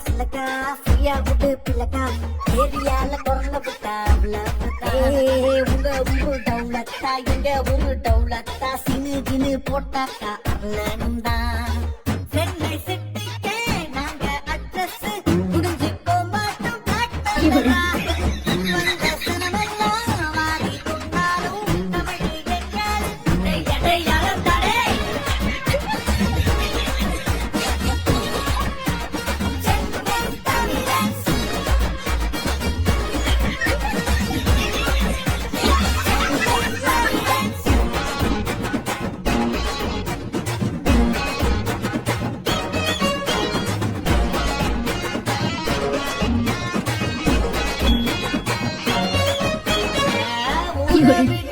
சிலக்கா ஃப்ரீயா விட்டு பிள்ளக்கா ஏரியால குரல விட்டா உங்க ஊரு டவுலத்தா எங்க ஊரு டவுலத்தா சினு கினு போட்டாக்கா அர்லனும் தான் சென்னை சிட்டிக்கே நாங்க அட்ரஸ் புரிஞ்சுக்கோ மாட்டோம் காட்டா You're